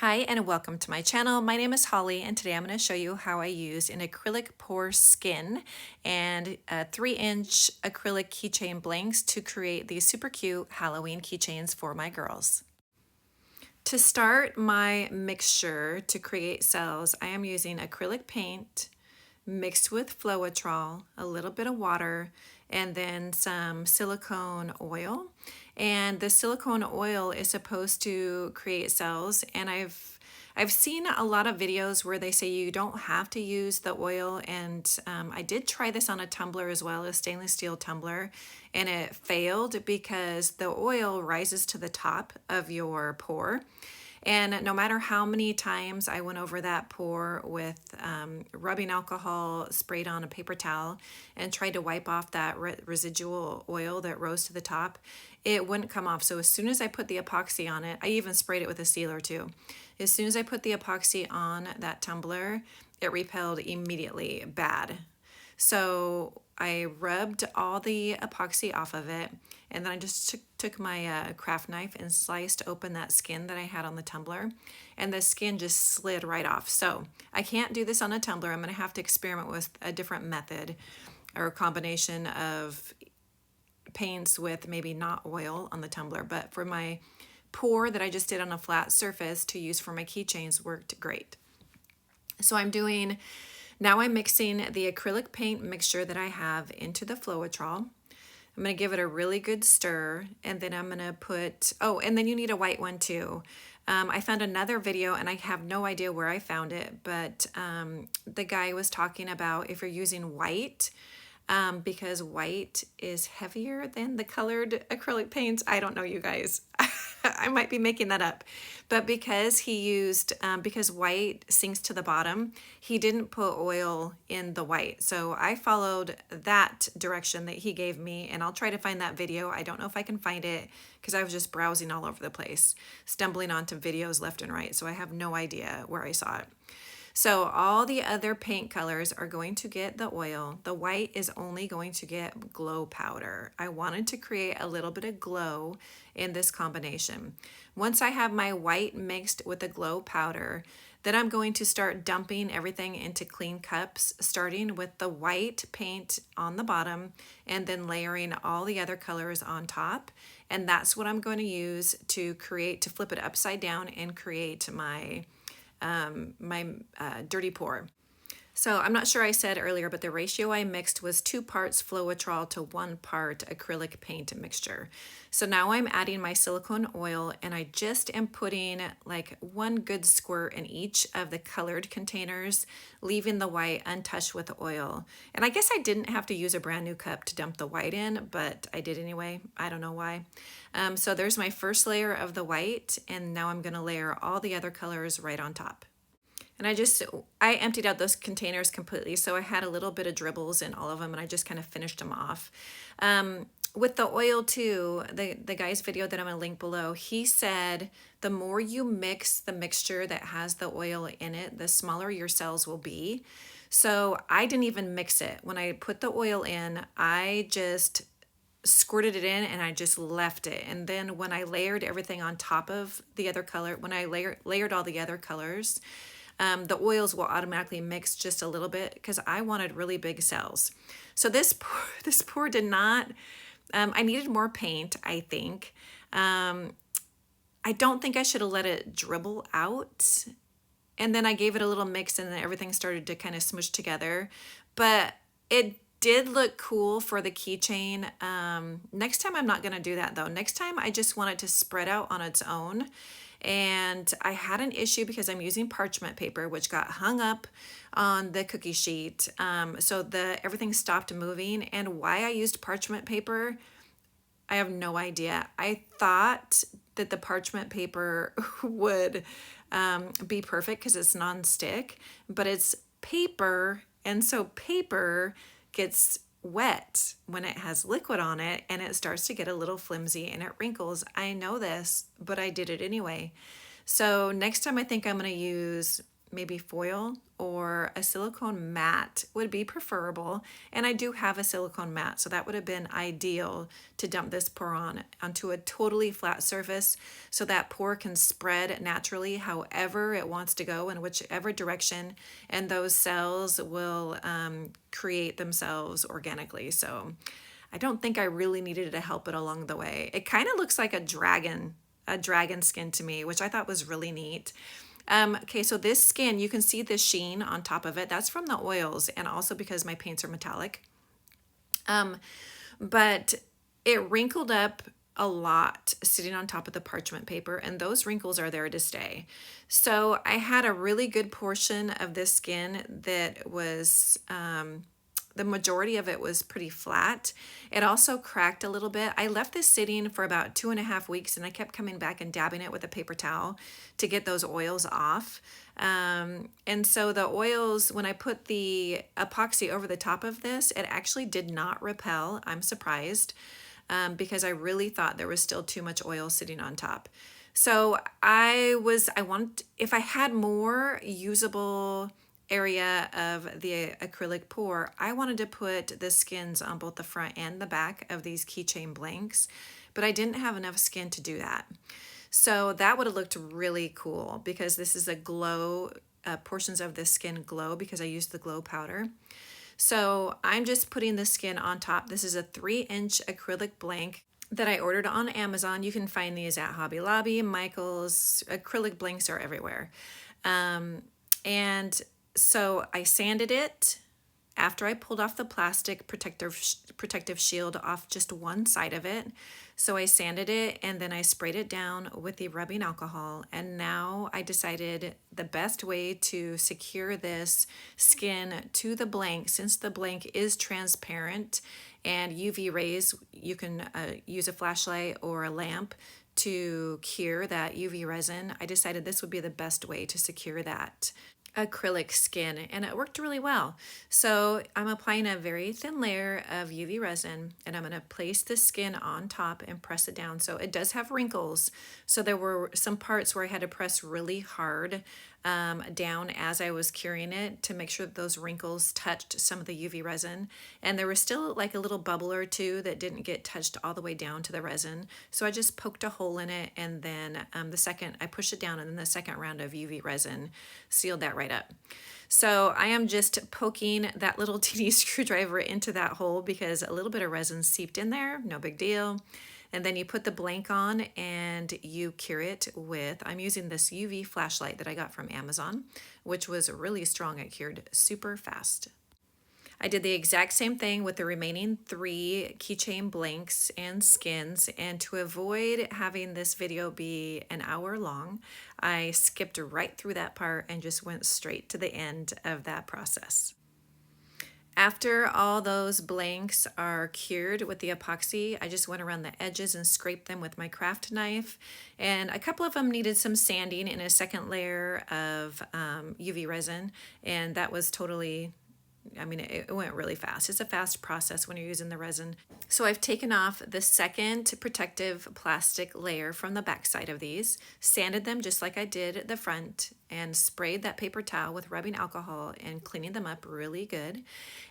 Hi and welcome to my channel. My name is Holly and today I'm going to show you how I used an acrylic pour skin and 3-inch acrylic keychain blanks to create these super cute Halloween keychains for my girls. To start my mixture to create cells, I am using acrylic paint mixed with Floetrol, a little bit of water, and then some silicone oil. And the silicone oil is supposed to create cells, and I've seen a lot of videos where they say you don't have to use the oil, and I did try this on a tumbler as well, a stainless steel tumbler, and it failed because the oil rises to the top of your pour. And no matter how many times I went over that pour with rubbing alcohol sprayed on a paper towel and tried to wipe off that residual oil that rose to the top, it wouldn't come off. So as soon as I put the epoxy on it, I even sprayed it with a sealer too. As soon as I put the epoxy on that tumbler, it repelled immediately bad. So I rubbed all the epoxy off of it, and then I just took my craft knife and sliced open that skin that I had on the tumbler, and the skin just slid right off. So I can't do this on a tumbler. I'm going to have to experiment with a different method or a combination of paints with maybe not oil on the tumbler, but for my pour that I just did on a flat surface to use for my keychains worked great. So now I'm mixing the acrylic paint mixture that I have into the Floetrol. I'm going to give it a really good stir, and then I'm going to put, oh, and then you need a white one too. I found another video, and I have no idea where I found it, but the guy was talking about if you're using white, because white is heavier than the colored acrylic paints. I don't know, you guys. I might be making that up. But because he used, because white sinks to the bottom, he didn't put oil in the white. So I followed that direction that he gave me, and I'll try to find that video. I don't know if I can find it because I was just browsing all over the place, stumbling onto videos left and right. So I have no idea where I saw it. So all the other paint colors are going to get the oil. The white is only going to get glow powder. I wanted to create a little bit of glow in this combination. Once I have my white mixed with the glow powder, then I'm going to start dumping everything into clean cups, starting with the white paint on the bottom and then layering all the other colors on top. And that's what I'm going to use to flip it upside down and create my dirty pour. So I'm not sure I said earlier, but the ratio I mixed was 2 parts Floetrol to 1 part acrylic paint mixture. So now I'm adding my silicone oil, and I just am putting like 1 good squirt in each of the colored containers, leaving the white untouched with the oil. And I guess I didn't have to use a brand new cup to dump the white in, but I did anyway. I don't know why. So there's my first layer of the white, and now I'm going to layer all the other colors right on top. And I emptied out those containers completely, so I had a little bit of dribbles in all of them, and I just kind of finished them off. With the oil too, the guy's video that I'm going to link below, he said the more you mix the mixture that has the oil in it, the smaller your cells will be. So I didn't even mix it. When I put the oil in, I just squirted it in and I just left it. And then when I layered everything on top of the other color, when I layered all the other colors, the oils will automatically mix just a little bit because I wanted really big cells. So this pour did not, I needed more paint, I think. I don't think I should have let it dribble out. And then I gave it a little mix, and then everything started to kind of smush together. But it did look cool for the keychain. Next time I'm not going to do that though. Next time I just want it to spread out on its own. And I had an issue because I'm using parchment paper, which got hung up on the cookie sheet. So everything stopped moving. And why I used parchment paper, I have no idea. I thought that the parchment paper would be perfect because it's non-stick, but it's paper, and so paper gets wet when it has liquid on it, and it starts to get a little flimsy and it wrinkles. I know this, but I did it anyway. So next time I think I'm going to use maybe foil or a silicone mat would be preferable. And I do have a silicone mat, so that would have been ideal to dump this pour on onto a totally flat surface so that pour can spread naturally however it wants to go in whichever direction, and those cells will create themselves organically. So I don't think I really needed to help it along the way. It kind of looks like a dragon skin to me, which I thought was really neat. Okay, so this skin, you can see the sheen on top of it. That's from the oils and also because my paints are metallic. But it wrinkled up a lot sitting on top of the parchment paper, and those wrinkles are there to stay. So I had a really good portion of this skin that was the majority of it was pretty flat. It also cracked a little bit. I left this sitting for about 2.5 weeks, and I kept coming back and dabbing it with a paper towel to get those oils off. And so the oils, when I put the epoxy over the top of this, it actually did not repel. I'm surprised because I really thought there was still too much oil sitting on top. So if I had more usable area of the acrylic pour, I wanted to put the skins on both the front and the back of these keychain blanks, but I didn't have enough skin to do that. So that would have looked really cool because this is a glow, portions of this skin glow because I used the glow powder. So I'm just putting the skin on top. This is a 3-inch acrylic blank that I ordered on Amazon. You can find these at Hobby Lobby, Michael's. Acrylic blanks are everywhere. And so I sanded it after I pulled off the plastic protective shield off just one side of it. So I sanded it and then I sprayed it down with the rubbing alcohol. And now I decided the best way to secure this skin to the blank, since the blank is transparent and UV rays, you can use a flashlight or a lamp to cure that UV resin. I decided this would be the best way to secure that acrylic skin, and it worked really well. So I'm applying a very thin layer of UV resin, and I'm going to place the skin on top and press it down. So it does have wrinkles, so there were some parts where I had to press really hard down as I was curing it to make sure that those wrinkles touched some of the UV resin, and there was still like a little bubble or two that didn't get touched all the way down to the resin. So I just poked a hole in it, and then I pushed it down, and then the second round of UV resin sealed that right up. So I am just poking that little teeny screwdriver into that hole because a little bit of resin seeped in there, no big deal. And then you put the blank on and you cure it with, I'm using this UV flashlight that I got from Amazon, which was really strong. It cured super fast. I did the exact same thing with the remaining 3 keychain blanks and skins, and to avoid having this video be an hour long, I skipped right through that part and just went straight to the end of that process. After all those blanks are cured with the epoxy, I just went around the edges and scraped them with my craft knife, and a couple of them needed some sanding in a second layer of UV resin, and that was totally, I mean, it went really fast. It's a fast process when you're using the resin. So I've taken off the second protective plastic layer from the back side of these, sanded them just like I did the front, and sprayed that paper towel with rubbing alcohol and cleaning them up really good.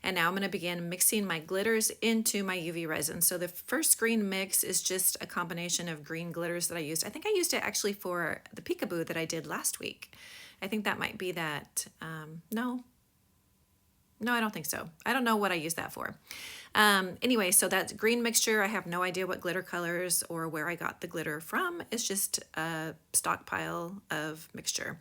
And now I'm going to begin mixing my glitters into my UV resin. So the first green mix is just a combination of green glitters that I used. I think I used it actually for the peekaboo that I did last week. I think that might be that. No, I don't think so. I don't know what I used that for. Anyway, so that's green mixture. I have no idea what glitter colors or where I got the glitter from. It's just a stockpile of mixture.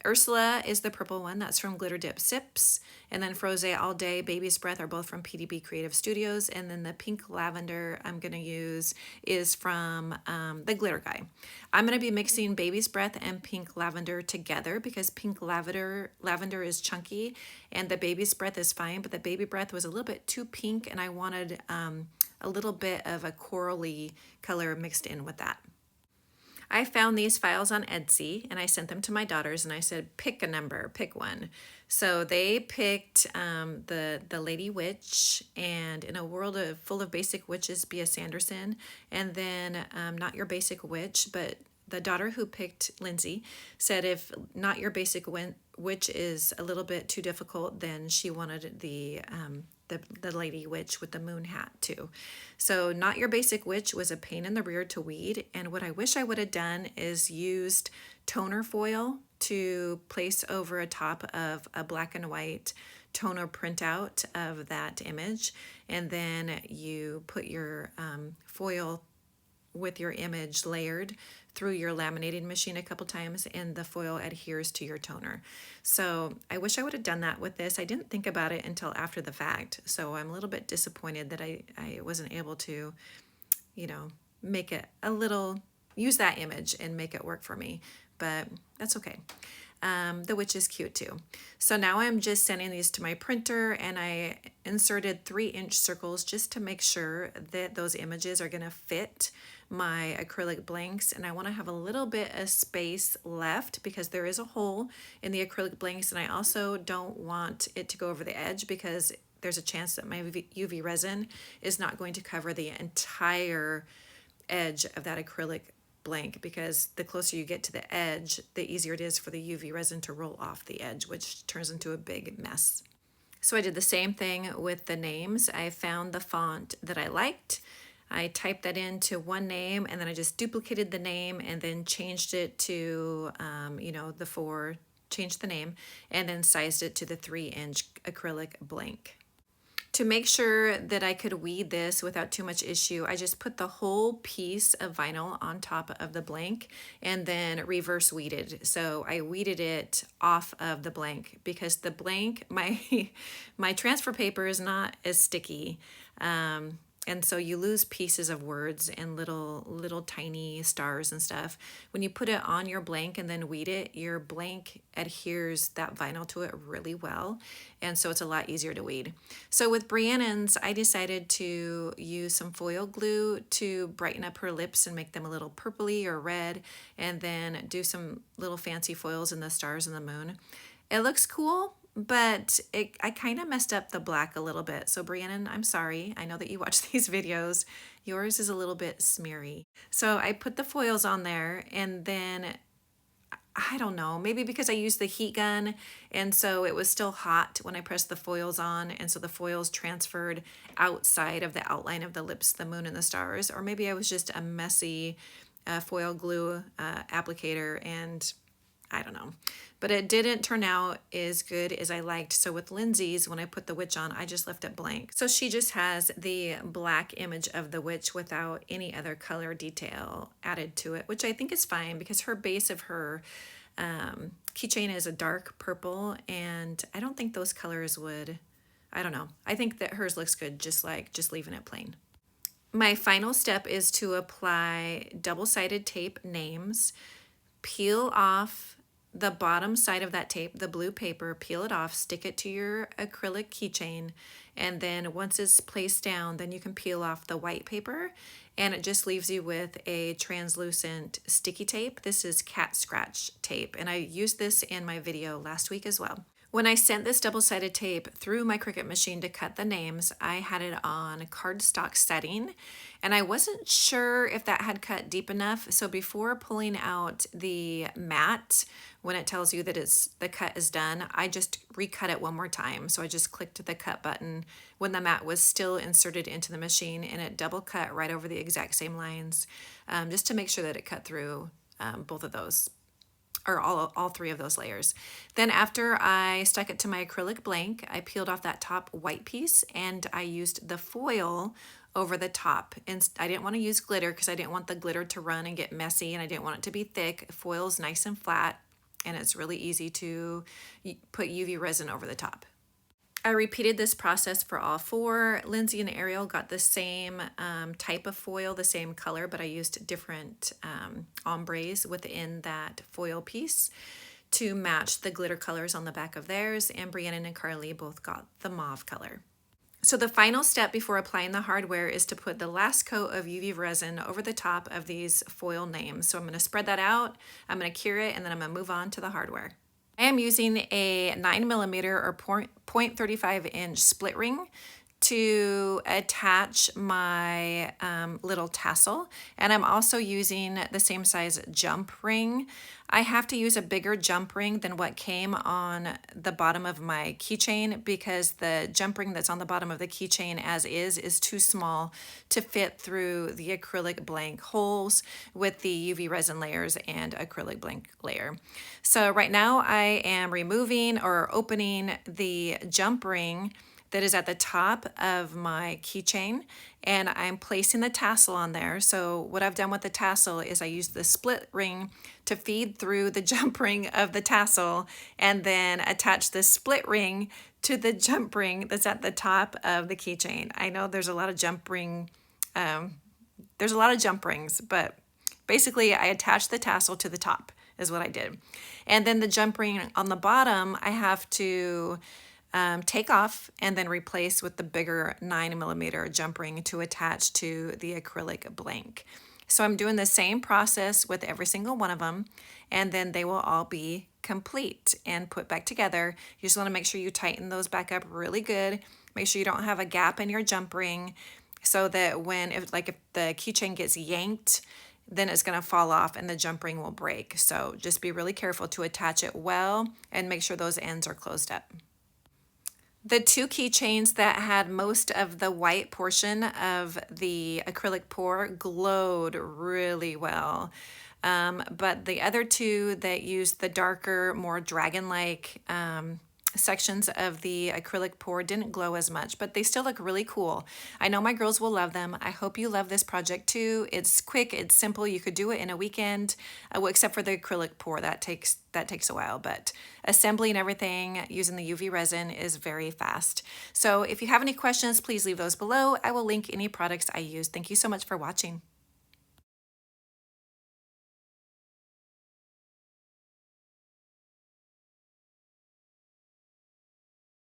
Ursula is the purple one. That's from Glitter Dip Sips. And then Frose All Day, Baby's Breath are both from PDB Creative Studios. And then the pink lavender I'm going to use is from the Glitter Guy. I'm going to be mixing Baby's Breath and pink lavender together because pink lavender is chunky and the Baby's Breath is fine, but the Baby Breath was a little bit too pink and I wanted a little bit of a corally color mixed in with that. I found these files on Etsy and I sent them to my daughters and I said, pick a number, pick one. So they picked the Lady Witch and In a World full of Basic Witches, be a Sanderson, and then Not Your Basic Witch, but the daughter who picked Lindsay said if Not Your Basic Witch is a little bit too difficult, then she wanted the lady witch with the moon hat too. So Not Your Basic Witch was a pain in the rear to weed, and what I wish I would have done is used toner foil to place over a top of a black and white toner printout of that image, and then you put your foil with your image layered through your laminating machine a couple times, and the foil adheres to your toner. So I wish I would have done that with this. I didn't think about it until after the fact, so I'm a little bit disappointed that I wasn't able to, you know, make it a little, use that image and make it work for me, but that's okay. The witch is cute too. So now I'm just sending these to my printer, and I inserted 3-inch circles just to make sure that those images are going to fit my acrylic blanks. And I want to have a little bit of space left because there is a hole in the acrylic blanks, and I also don't want it to go over the edge because there's a chance that my UV resin is not going to cover the entire edge of that acrylic blank, because the closer you get to the edge, the easier it is for the UV resin to roll off the edge, which turns into a big mess. So I did the same thing with the names. I found the font that I liked. I typed that into one name, and then I just duplicated the name and then changed it to, changed the name, and then sized it to the 3-inch acrylic blank. To make sure that I could weed this without too much issue, I just put the whole piece of vinyl on top of the blank and then reverse weeded. So I weeded it off of the blank because the blank, my transfer paper is not as sticky. And so you lose pieces of words and little tiny stars and stuff. When you put it on your blank and then weed it, your blank adheres that vinyl to it really well. And so it's a lot easier to weed. So with Brianna's, I decided to use some foil glue to brighten up her lips and make them a little purpley or red, and then do some little fancy foils in the stars and the moon. It looks cool, but I kind of messed up the black a little bit. So Brianna, I'm sorry. I know that you watch these videos. Yours is a little bit smeary. So I put the foils on there, and then, I don't know, maybe because I used the heat gun, and so it was still hot when I pressed the foils on, and so the foils transferred outside of the outline of the lips, the moon, and the stars. Or maybe I was just a messy foil glue applicator, and I don't know. But it didn't turn out as good as I liked. So with Lindsay's, when I put the witch on, I just left it blank. So she just has the black image of the witch without any other color detail added to it, which I think is fine because her base of her keychain is a dark purple, and I don't think those colors would, I don't know. I think that hers looks good just leaving it plain. My final step is to apply double-sided tape names, peel off the bottom side of that tape, the blue paper, peel it off, stick it to your acrylic keychain, and then once it's placed down, then you can peel off the white paper, and it just leaves you with a translucent sticky tape. This is cat scratch tape, and I used this in my video last week as well. When I sent this double-sided tape through my Cricut machine to cut the names, I had it on cardstock setting, and I wasn't sure if that had cut deep enough. So before pulling out the mat, when it tells you that the cut is done, I just recut it one more time. So I just clicked the cut button when the mat was still inserted into the machine, and it double cut right over the exact same lines, just to make sure that it cut through both of those, or all 3 of those layers. Then after I stuck it to my acrylic blank, I peeled off that top white piece, and I used the foil over the top. And I didn't want to use glitter because I didn't want the glitter to run and get messy, and I didn't want it to be thick. Foil's nice and flat, and it's really easy to put UV resin over the top. I repeated this process for all 4. Lindsay and Ariel got the same type of foil, the same color, but I used different ombres within that foil piece to match the glitter colors on the back of theirs, and Brianna and Carly both got the mauve color. So the final step before applying the hardware is to put the last coat of UV resin over the top of these foil names. So I'm going to spread that out, I'm going to cure it, and then I'm going to move on to the hardware. I am using a 9mm or 0.35 inch split ring to attach my little tassel, and I'm also using the same size jump ring. I have to use a bigger jump ring than what came on the bottom of my keychain because the jump ring that's on the bottom of the keychain as is too small to fit through the acrylic blank holes with the UV resin layers and acrylic blank layer. So right now I am removing or opening the jump ring that is at the top of my keychain, and I'm placing the tassel on there. So what I've done with the tassel is I use the split ring to feed through the jump ring of the tassel and then attach the split ring to the jump ring that's at the top of the keychain. I know there's a lot of jump rings, but basically I attach the tassel to the top is what I did. And then the jump ring on the bottom, I have to take off and then replace with the bigger 9mm jump ring to attach to the acrylic blank. So I'm doing the same process with every single one of them, and then they will all be complete and put back together. You just want to make sure you tighten those back up really good. Make sure you don't have a gap in your jump ring so that if the keychain gets yanked, then it's going to fall off and the jump ring will break. So just be really careful to attach it well and make sure those ends are closed up. The two keychains that had most of the white portion of the acrylic pour glowed really well. But the other two that used the darker, more dragon-like sections of the acrylic pour didn't glow as much, but they still look really cool. I know my girls will love them. I hope you love this project too. It's quick, it's simple. You could do it in a weekend, well, except for the acrylic pour. That takes a while, but assembling everything using the UV resin is very fast. So if you have any questions, please leave those below. I will link any products I use. Thank you so much for watching.